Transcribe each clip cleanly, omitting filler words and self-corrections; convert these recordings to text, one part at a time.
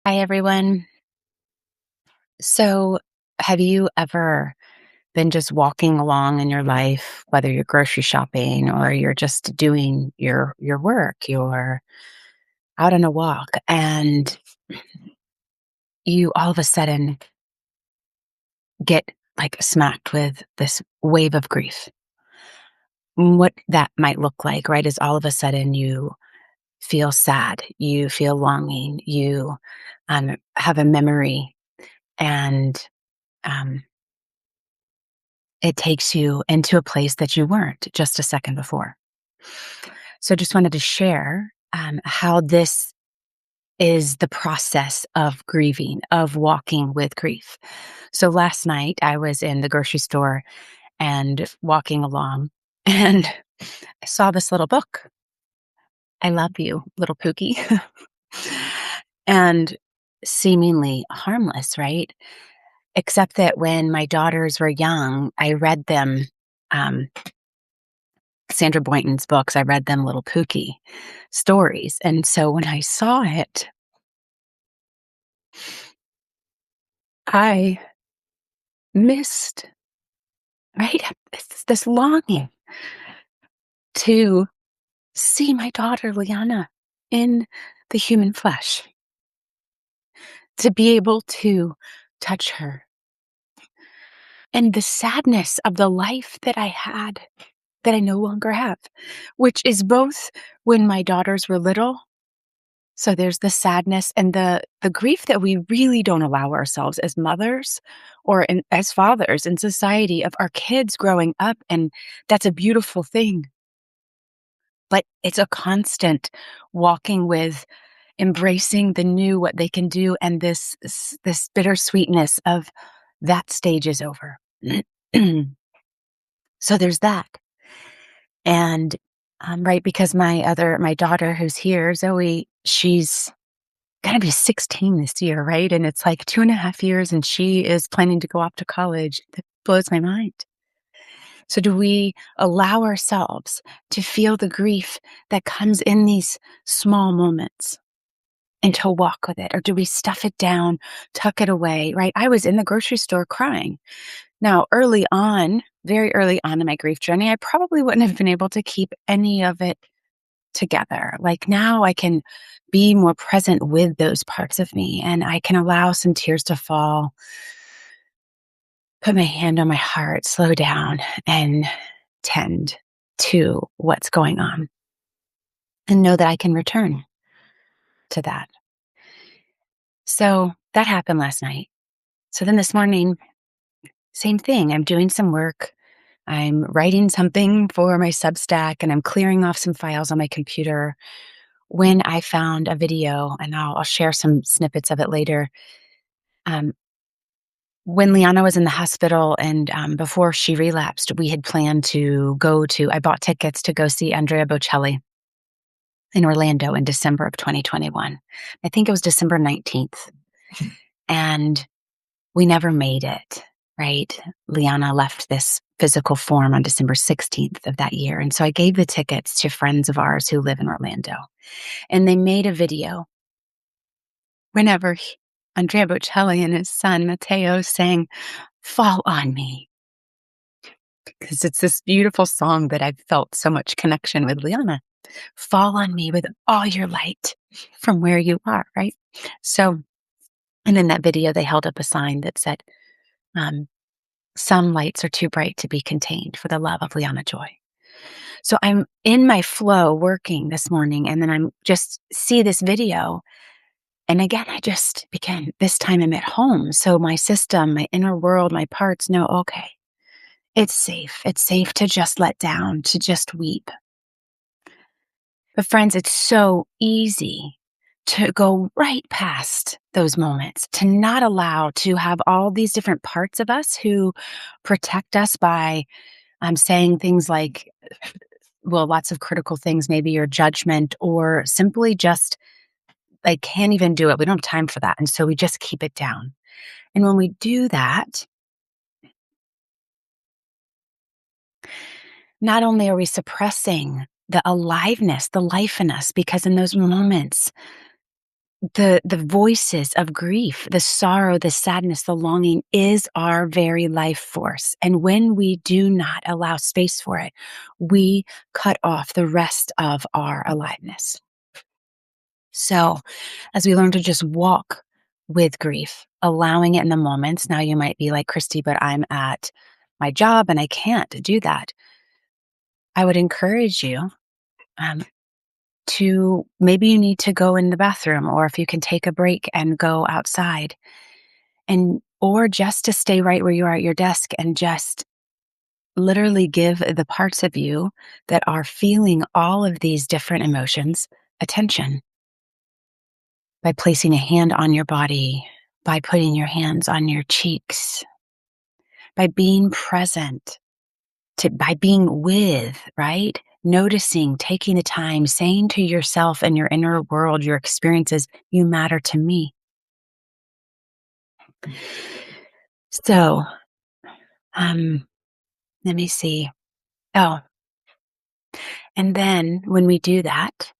Hi, everyone. So, have you ever been just walking along in your life, whether you're grocery shopping or you're just doing your work, you're out on a walk, and you all of a sudden get like smacked with this wave of grief? What that might look like, right, is all of a sudden you feel sad, you feel longing, you have a memory, and um, it takes you into a place that you weren't just a second before. So just wanted to share how this is the process of grieving, of walking with grief. So last night I was in the grocery store and walking along, and I saw this little book. I love you, little Pookie. And seemingly harmless, right? Except that when my daughters were young, I read them um, Sandra Boynton's books. I read them Little Pookie stories, and so when I saw it, I missed, right? It's this longing to see my daughter Liana in the human flesh, to be able to touch her, and the sadness of the life that I had that I no longer have, which is both when my daughters were little. So there's the sadness and the grief that we really don't allow ourselves as mothers or as fathers in society of our kids growing up, and that's a beautiful thing. But it's a constant walking with embracing the new, what they can do, and this bittersweetness of that stage is over. So there's that. And right, because my daughter who's here, Zoe, she's gonna be 16 this year, right? And it's like 2.5 years, and she is planning to go off to college. That blows my mind. So do we allow ourselves to feel the grief that comes in these small moments and to walk with it? Or do we stuff it down, tuck it away, right? I was in the grocery store crying. Now, early on, very early on in my grief journey, I probably wouldn't have been able to keep any of it together. Like now I can be more present with those parts of me, and I can allow some tears to fall, put my hand on my heart, slow down, and tend to what's going on and know that I can return to that. So that happened last night. So then this morning, same thing. I'm doing some work. I'm writing something for my Substack, and I'm clearing off some files on my computer when I found a video, and I'll share some snippets of it later. Um, when Liana was in the hospital and before she relapsed, we had planned to I bought tickets to go see Andrea Bocelli in Orlando in December of 2021. I think it was December 19th. And we never made it, right? Liana left this physical form on December 16th of that year. And so I gave the tickets to friends of ours who live in Orlando. And they made a video whenever Andrea Bocelli and his son Matteo sang "Fall on Me," because it's this beautiful song that I've felt so much connection with Liana. Fall on me with all your light from where you are, right? So, and in that video, they held up a sign that said, um, "Some lights are too bright to be contained for the love of Liana Joy." So I'm in my flow working this morning, and then I'm just see this video. And again, I just began, this time I'm at home. So my system, my inner world, my parts know, okay, it's safe. It's safe to just let down, to just weep. But friends, it's so easy to go right past those moments, to not allow to have all these different parts of us who protect us by saying things like, well, lots of critical things, maybe your judgment, or simply just, I can't even do it. We don't have time for that. And so we just keep it down. And when we do that, not only are we suppressing the aliveness, the life in us, because in those moments, the voices of grief, the sorrow, the sadness, the longing is our very life force. And when we do not allow space for it, we cut off the rest of our aliveness. So, as we learn to just walk with grief, allowing it in the moments, now you might be like, Christy, but I'm at my job and I can't do that. I would encourage you um, to maybe you need to go in the bathroom, or if you can take a break and go outside, and or just to stay right where you are at your desk and just literally give the parts of you that are feeling all of these different emotions attention by placing a hand on your body, by putting your hands on your cheeks, by being present, by being with, right? Noticing, taking the time, saying to yourself and your inner world, your experiences, you matter to me. So, um, let me see. Oh, and then when we do that,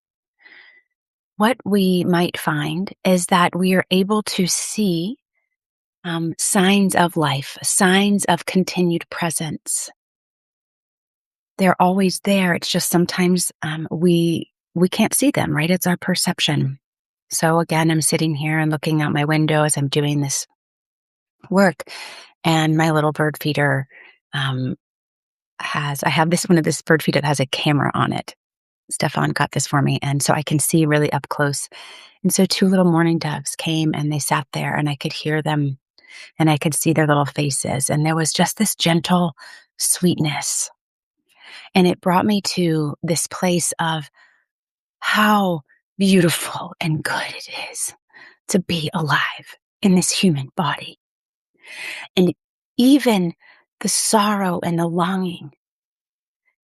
what we might find is that we are able to see signs of life, signs of continued presence. They're always there. It's just sometimes we can't see them, right? It's our perception. So again, I'm sitting here and looking out my window as I'm doing this work, and my little bird feeder um, I have this one of this bird feeder that has a camera on it. Stefan got this for me, and so I can see really up close. And so two little mourning doves came and they sat there, and I could hear them and I could see their little faces, and there was just this gentle sweetness. And it brought me to this place of how beautiful and good it is to be alive in this human body. And even the sorrow and the longing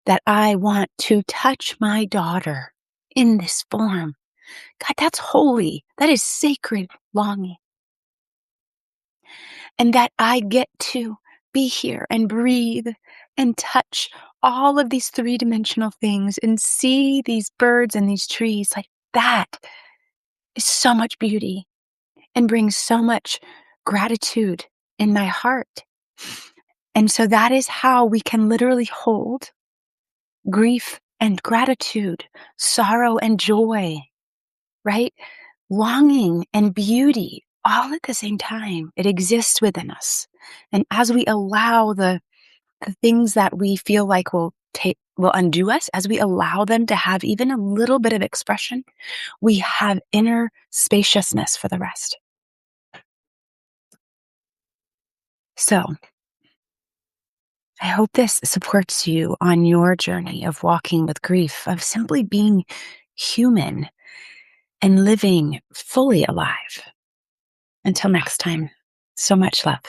that I want to touch my daughter in this form. God, that's holy. That is sacred longing. And that I get to be here and breathe and touch all of these three-dimensional things and see these birds and these trees. Like that is so much beauty and brings so much gratitude in my heart. And so that is how we can literally hold grief and gratitude, sorrow and joy, right? Longing and beauty all at the same time. It exists within us. And as we allow the things that we feel like will undo us, as we allow them to have even a little bit of expression, we have inner spaciousness for the rest. So I hope this supports you on your journey of walking with grief, of simply being human and living fully alive. Until next time, so much love.